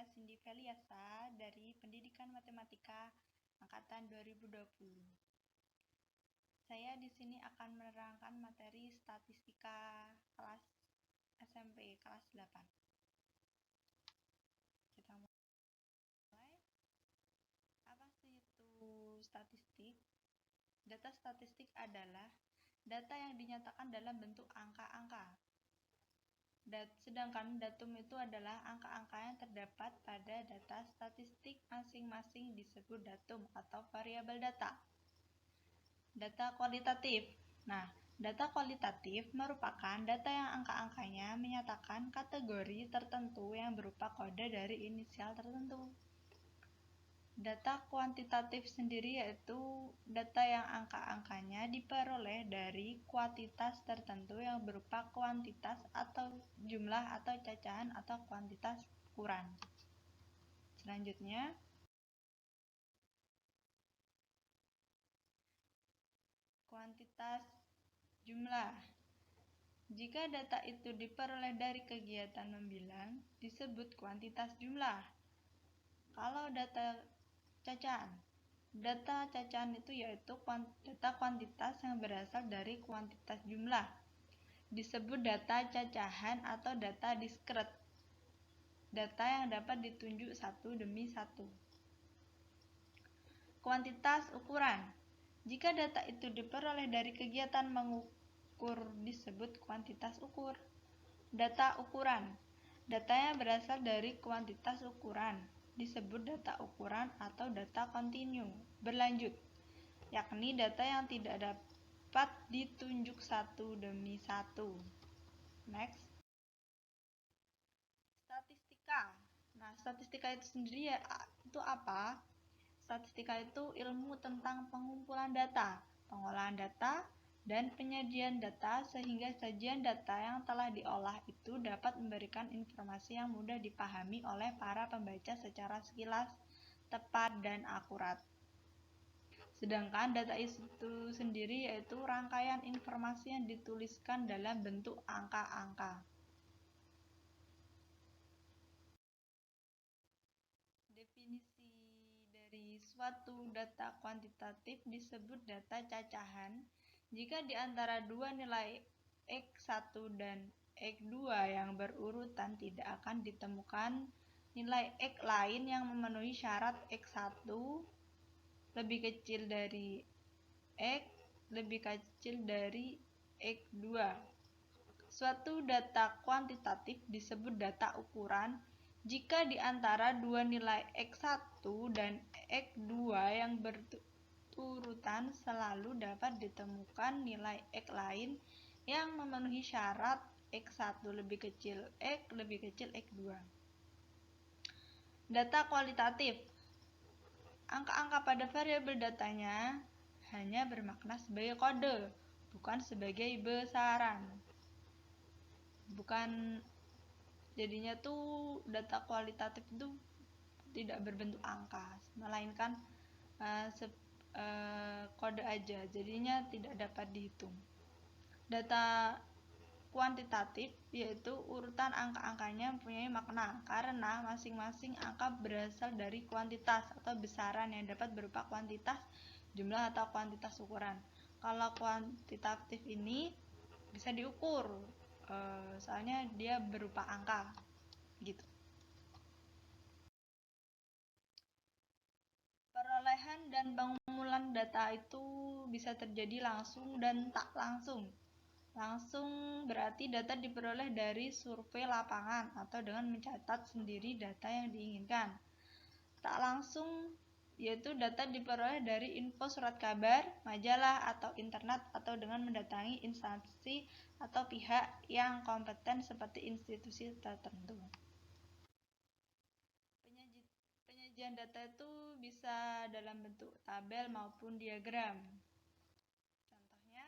saya Cindy Feliasa dari Pendidikan Matematika Angkatan 2020. Saya di sini akan menerangkan materi statistika kelas SMP kelas 8. Kita mulai. Apa sih itu statistik? Data statistik adalah data yang dinyatakan dalam bentuk angka-angka. Sedangkan datum itu adalah angka-angka yang terdapat pada data statistik masing-masing disebut datum atau variabel data. Data kualitatif. Nah, data kualitatif merupakan data yang angka-angkanya menyatakan kategori tertentu yang berupa kode dari inisial tertentu. Data kuantitatif sendiri yaitu data yang angka-angkanya diperoleh dari kuantitas tertentu yang berupa kuantitas atau jumlah atau cacahan atau kuantitas ukuran. Selanjutnya, kuantitas jumlah. Jika data itu diperoleh dari kegiatan membilang, disebut kuantitas jumlah. Kalau data cacahan, data cacahan itu yaitu data kuantitas yang berasal dari kuantitas jumlah. Disebut data cacahan atau data diskret. Data yang dapat ditunjuk satu demi satu. Kuantitas ukuran. Jika data itu diperoleh dari kegiatan mengukur disebut kuantitas ukur. Data ukuran. Data yang berasal dari kuantitas ukuran disebut data ukuran atau data kontinu berlanjut, yakni data yang tidak dapat ditunjuk satu demi satu. Next. Statistika. Nah, statistika itu sendiri itu apa? Statistika itu ilmu tentang pengumpulan data, pengolahan data, dan penyajian data sehingga sajian data yang telah diolah itu dapat memberikan informasi yang mudah dipahami oleh para pembaca secara sekilas, tepat, dan akurat. Sedangkan data itu sendiri yaitu rangkaian informasi yang dituliskan dalam bentuk angka-angka. Definisi dari suatu data kuantitatif disebut data cacahan jika di antara dua nilai X1 dan X2 yang berurutan tidak akan ditemukan nilai X lain yang memenuhi syarat X1 lebih kecil dari X lebih kecil dari X2. Suatu data kuantitatif disebut data ukuran jika di antara dua nilai X1 dan X2 yang berurutan selalu dapat ditemukan nilai X lain yang memenuhi syarat X1 lebih kecil X lebih kecil X2. Data kualitatif. Angka-angka pada variabel datanya hanya bermakna sebagai kode, bukan sebagai besaran. Jadinya tuh data kualitatif itu tidak berbentuk angka, melainkan kode aja, jadinya tidak dapat dihitung. Data kuantitatif yaitu urutan angka-angkanya mempunyai makna karena masing-masing angka berasal dari kuantitas atau besaran yang dapat berupa kuantitas, jumlah, atau kuantitas ukuran. Kalau kuantitatif ini bisa diukur, soalnya dia berupa angka gitu. Perolehan dan pengumpulan data itu bisa terjadi langsung dan tak langsung. Langsung berarti data diperoleh dari survei lapangan atau dengan mencatat sendiri data yang diinginkan. Tak langsung yaitu data diperoleh dari info surat kabar, majalah, atau internet atau dengan mendatangi instansi atau pihak yang kompeten seperti institusi tertentu. Penyajian data itu bisa dalam bentuk tabel maupun diagram. Contohnya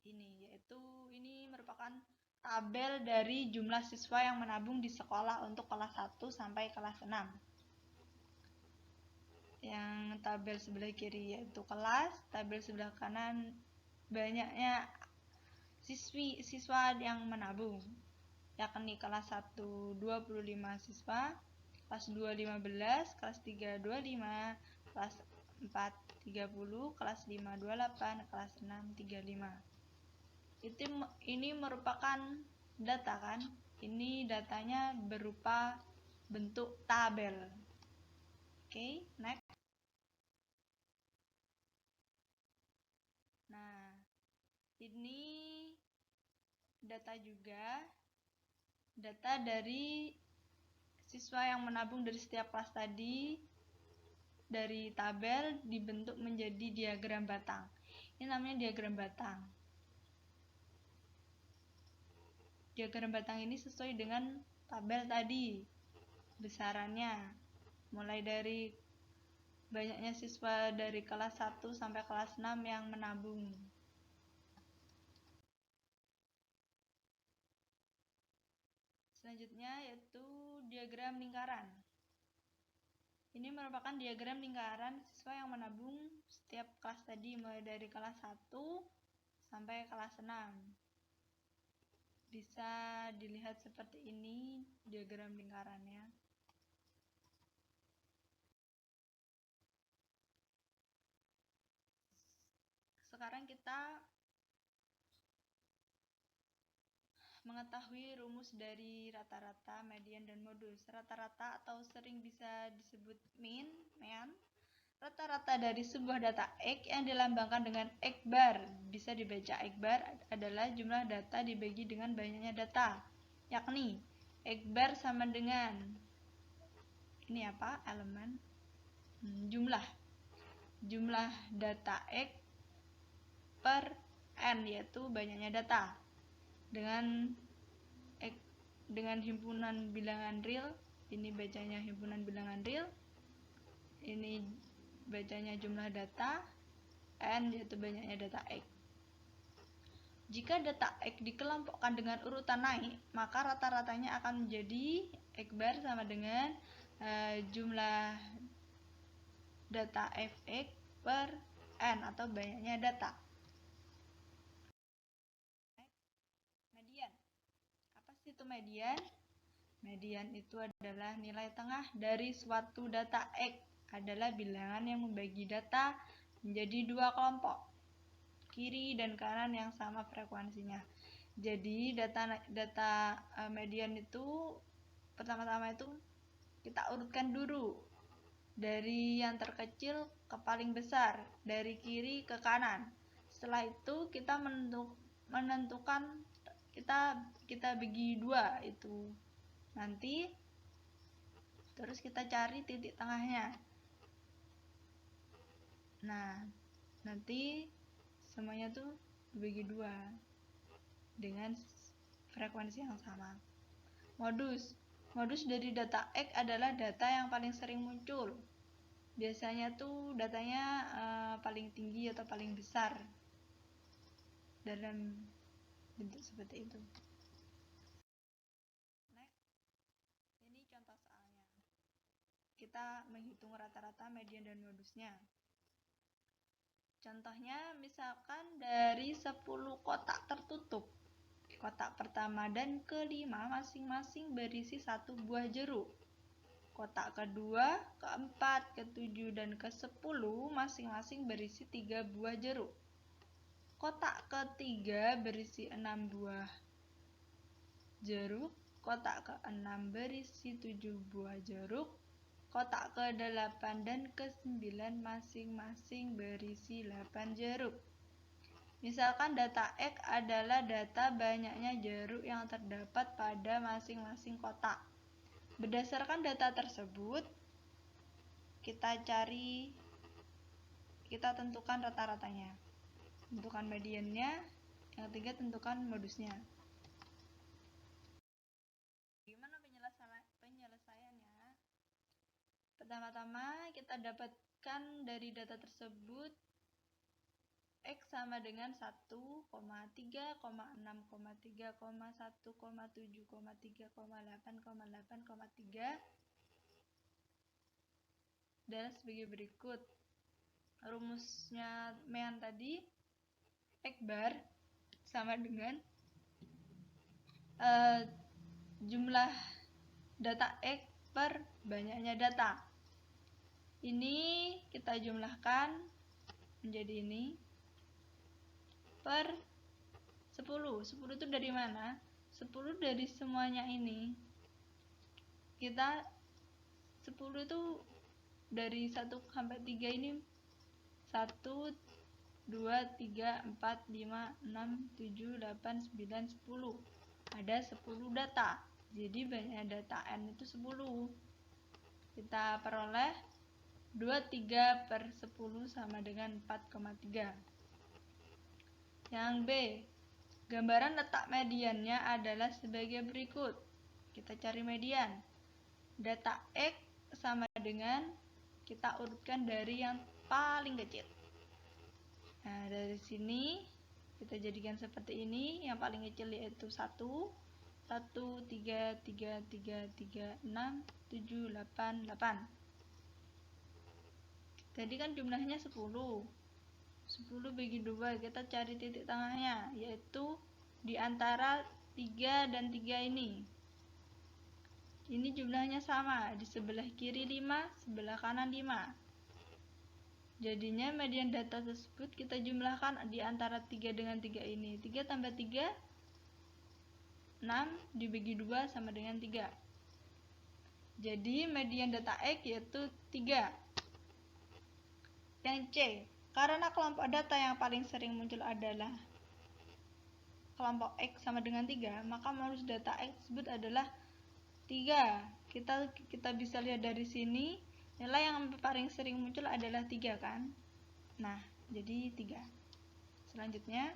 ini merupakan tabel dari jumlah siswa yang menabung di sekolah untuk kelas 1 sampai kelas 6. Yang tabel sebelah kiri yaitu kelas, tabel sebelah kanan banyaknya siswa yang menabung. yakni kelas 1 25 siswa, kelas 2 15, kelas 3 25, kelas 4 30, kelas 5 28, kelas 6 35. Ini merupakan data kan? Ini datanya berupa bentuk tabel. Oke, next. Nah, ini data juga, data dari siswa yang menabung dari setiap kelas tadi, dari tabel dibentuk menjadi diagram batang. Ini namanya diagram batang. Diagram batang ini sesuai dengan tabel tadi, besarannya. Mulai dari banyaknya siswa dari kelas 1 sampai kelas 6 yang menabung. Selanjutnya yaitu diagram lingkaran. Ini merupakan diagram lingkaran siswa yang menabung setiap kelas tadi, mulai dari kelas 1 sampai kelas 6. Bisa dilihat seperti ini diagram lingkarannya. Sekarang kita mengetahui rumus dari rata-rata, median, dan modus. Rata-rata atau sering bisa disebut mean, rata-rata dari sebuah data X yang dilambangkan dengan X bar. Bisa dibaca X bar adalah jumlah data dibagi dengan banyaknya data, yakni X bar sama dengan ini apa? Elemen jumlah data X per N, yaitu banyaknya data, dengan himpunan bilangan real. Ini bacanya himpunan bilangan real, ini bacanya jumlah data, N yaitu banyaknya data X. Jika data X dikelompokkan dengan urutan naik, maka rata-ratanya akan menjadi X bar sama dengan jumlah data Fx per N atau banyaknya data. Median. Apa sih itu median? Median itu adalah nilai tengah dari suatu data X, adalah bilangan yang membagi data menjadi dua kelompok, kiri dan kanan yang sama frekuensinya. Jadi data median itu pertama-tama itu kita urutkan dulu dari yang terkecil ke paling besar, dari kiri ke kanan. Setelah itu kita menentukan kita bagi dua itu. Nanti terus kita cari titik tengahnya. Nah, nanti semuanya tuh dibagi dua dengan frekuensi yang sama. Modus dari data X adalah data yang paling sering muncul. Biasanya tuh datanya paling tinggi atau paling besar dalam bentuk seperti itu. Next, ini contoh soalnya. Kita menghitung rata-rata, median, dan modusnya. Contohnya misalkan dari 10 kotak tertutup, kotak pertama dan kelima masing-masing berisi 1 buah jeruk. Kotak kedua, keempat, ketujuh, dan ke-10 masing-masing berisi 3 buah jeruk. Kotak ketiga berisi 6 buah jeruk. Kotak ke-6 berisi 7 buah jeruk. Kotak ke-8 dan ke-9 masing-masing berisi 8 jeruk. Misalkan data X adalah data banyaknya jeruk yang terdapat pada masing-masing kotak. Berdasarkan data tersebut, kita tentukan rata-ratanya, tentukan mediannya, yang ketiga tentukan modusnya. Gimana penyelesaiannya? Pertama-tama kita dapatkan dari data tersebut X sama dengan 1, 3, 6, 3, 1, 7, 3, 8, 3 dan sebagai berikut. Rumusnya mean tadi, X bar sama dengan jumlah data X per banyaknya data. Ini kita jumlahkan menjadi ini per 10. 10 itu dari mana? 10 dari semuanya ini. Kita 10 itu dari 1 sampai 3 ini 1, 2, 3, 4, 5, 6, 7, 8, 9, 10. Ada 10 data. Jadi banyak data N itu 10. Kita peroleh 23 per 10 sama dengan 4,3. Yang B, gambaran letak mediannya adalah sebagai berikut. Kita cari median. Data X sama dengan, kita urutkan dari yang paling kecil. Nah, dari sini kita jadikan seperti ini. Yang paling kecil yaitu 1, 1, 3, 3, 3, 3, 6, 7, 8, 8. Tadi kan jumlahnya 10. 10 bagi 2, kita cari titik tengahnya, yaitu di antara 3 dan 3 ini. Ini jumlahnya sama, di sebelah kiri 5, sebelah kanan 5. Jadinya median data tersebut kita jumlahkan di antara 3 dengan 3 ini. 3 tambah 3, 6, dibagi 2 sama dengan 3. Jadi median data X yaitu 3. Yang C, karena kelompok data yang paling sering muncul adalah kelompok X sama dengan 3, maka modus data X tersebut adalah 3. Kita bisa lihat dari sini, nilai yang paling sering muncul adalah 3 kan? Nah, jadi 3. Selanjutnya,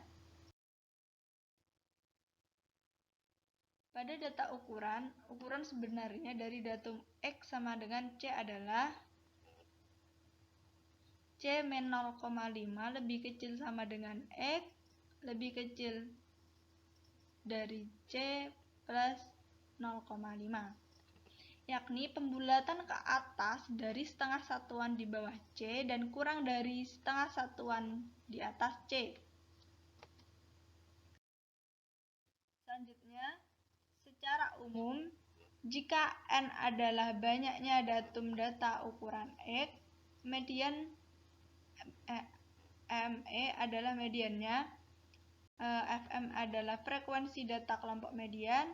pada data ukuran sebenarnya dari datum X sama dengan C adalah C min 0,5 lebih kecil sama dengan X lebih kecil dari C plus 0,5, yakni pembulatan ke atas dari setengah satuan di bawah C dan kurang dari setengah satuan di atas C. Selanjutnya, secara umum, jika N adalah banyaknya datum data ukuran X, median ME adalah mediannya, FM adalah frekuensi data kelompok median,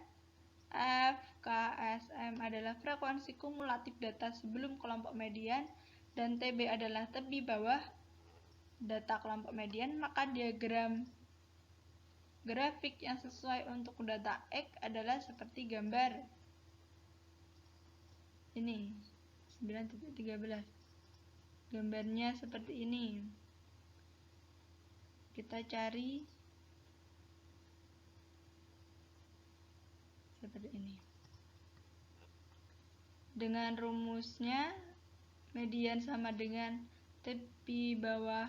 FKSM adalah frekuensi kumulatif data sebelum kelompok median, dan TB adalah tepi bawah data kelompok median. Maka diagram grafik yang sesuai untuk data X adalah seperti gambar ini, 9.13. Gambarnya seperti ini. Kita cari seperti ini. Dengan rumusnya, median sama dengan tepi bawah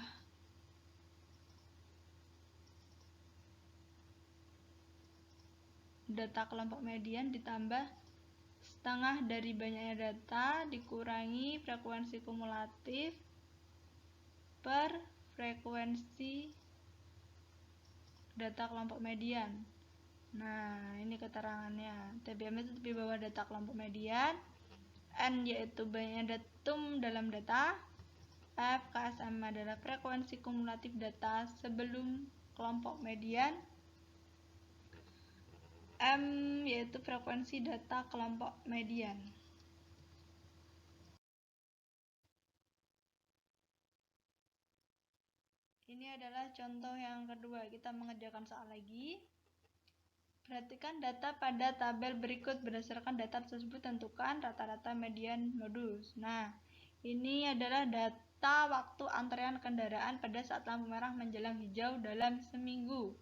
data kelompok median ditambah setengah dari banyaknya data dikurangi frekuensi kumulatif per frekuensi data kelompok median. Nah, ini keterangannya. TBM itu tepi bawah data kelompok median, N yaitu banyaknya datum dalam data, FKSM adalah frekuensi kumulatif data sebelum kelompok median, M yaitu frekuensi data kelompok median. Ini adalah contoh yang kedua. Kita mengerjakan soal lagi. Perhatikan data pada tabel berikut. Berdasarkan data tersebut tentukan rata-rata median modus. Nah, ini adalah data waktu antrean kendaraan pada saat lampu merah menjelang hijau dalam seminggu.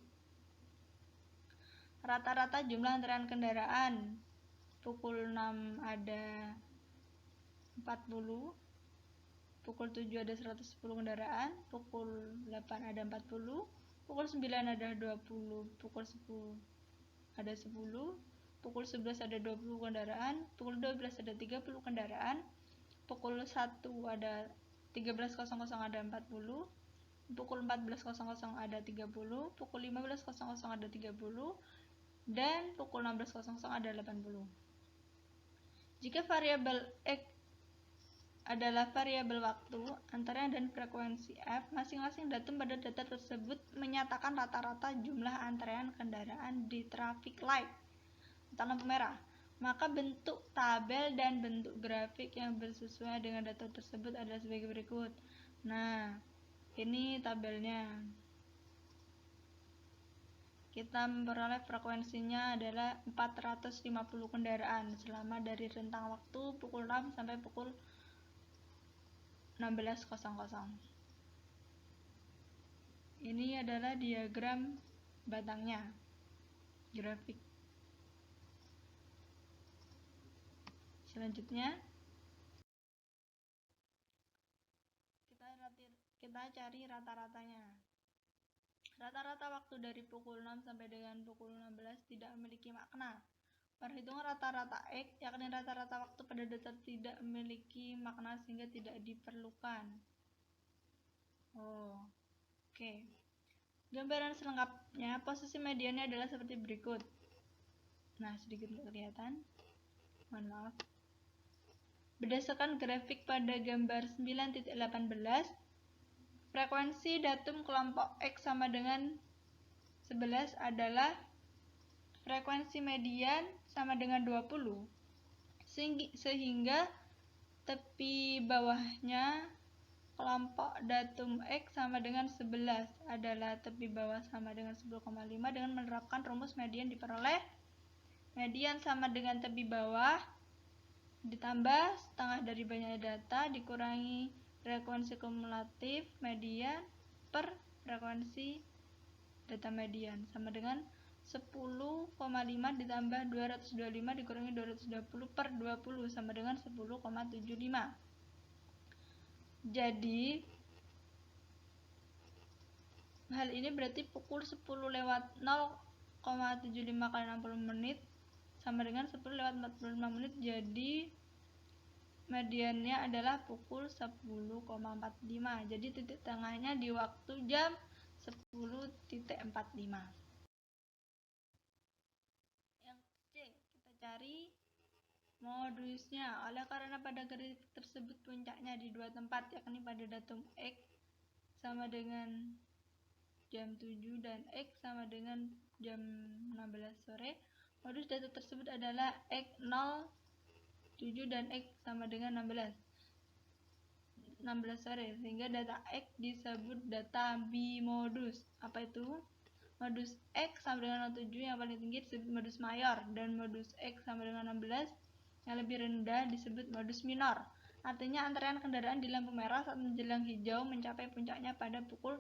Rata-rata jumlah antrean kendaraan, pukul 6 ada 40, pukul 7 ada 110 kendaraan, pukul 8 ada 40, pukul 9 ada 20, pukul 10 ada 10, pukul 11 ada 20 kendaraan, pukul 12 ada 30 kendaraan, pukul 1 ada 13.00 ada 40, pukul 14.00 ada 30, pukul 15.00 ada 30, dan pukul 16.00 ada 80. Jika variabel X adalah variabel waktu, antrean dan frekuensi F, masing-masing datum pada data tersebut menyatakan rata-rata jumlah antrean kendaraan di traffic light atau lampu merah. Maka bentuk tabel dan bentuk grafik yang bersesuaian dengan data tersebut adalah sebagai berikut. Nah, ini tabelnya. Kita memperoleh frekuensinya adalah 450 kendaraan selama dari rentang waktu pukul 6 sampai pukul 16.00. Ini adalah diagram batangnya, grafik. Selanjutnya kita cari rata-ratanya. Rata-rata waktu dari pukul 6 sampai dengan pukul 16 tidak memiliki makna. Perhitungan rata-rata X, yakni rata-rata waktu pada data tidak memiliki makna sehingga tidak diperlukan. Oke. Gambaran selengkapnya, posisi mediannya adalah seperti berikut. Nah, sedikit kelihatan. Mohon maaf. Berdasarkan grafik pada gambar 9.18, frekuensi datum kelompok X sama dengan 11 adalah frekuensi median sama dengan 20, sehingga tepi bawahnya kelompok datum X sama dengan 11 adalah tepi bawah sama dengan 10,5. Dengan menerapkan rumus median diperoleh median sama dengan tepi bawah ditambah setengah dari banyaknya data dikurangi frekuensi kumulatif median per frekuensi data median sama dengan 10,5 ditambah 225 dikurangi 220 per 20 sama dengan 10,75. Jadi hal ini berarti pukul 10 lewat 0,75 kali 60 menit sama dengan 10 lewat 45 menit. Jadi mediannya adalah pukul 10,45. Jadi titik tengahnya di waktu jam 10.45. Yang C, kita cari modusnya. Oleh karena pada grafik tersebut puncaknya di dua tempat, yakni pada datum X sama dengan jam 7 dan X sama dengan jam 16 sore, modus data tersebut adalah X0, 7 dan X sama dengan 16 sore, sehingga data X disebut data bimodus. Apa itu? Modus X sama dengan 07 yang paling tinggi disebut modus mayor, dan modus X sama dengan 16 yang lebih rendah disebut modus minor. Artinya antrean kendaraan di lampu merah saat menjelang hijau mencapai puncaknya pada pukul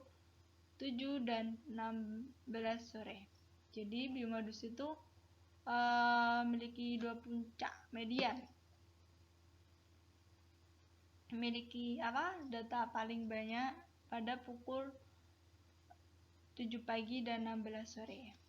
7 dan 16 sore. Jadi bimodus itu memiliki dua puncak median. Memiliki data paling banyak pada pukul 7 pagi dan 16 sore.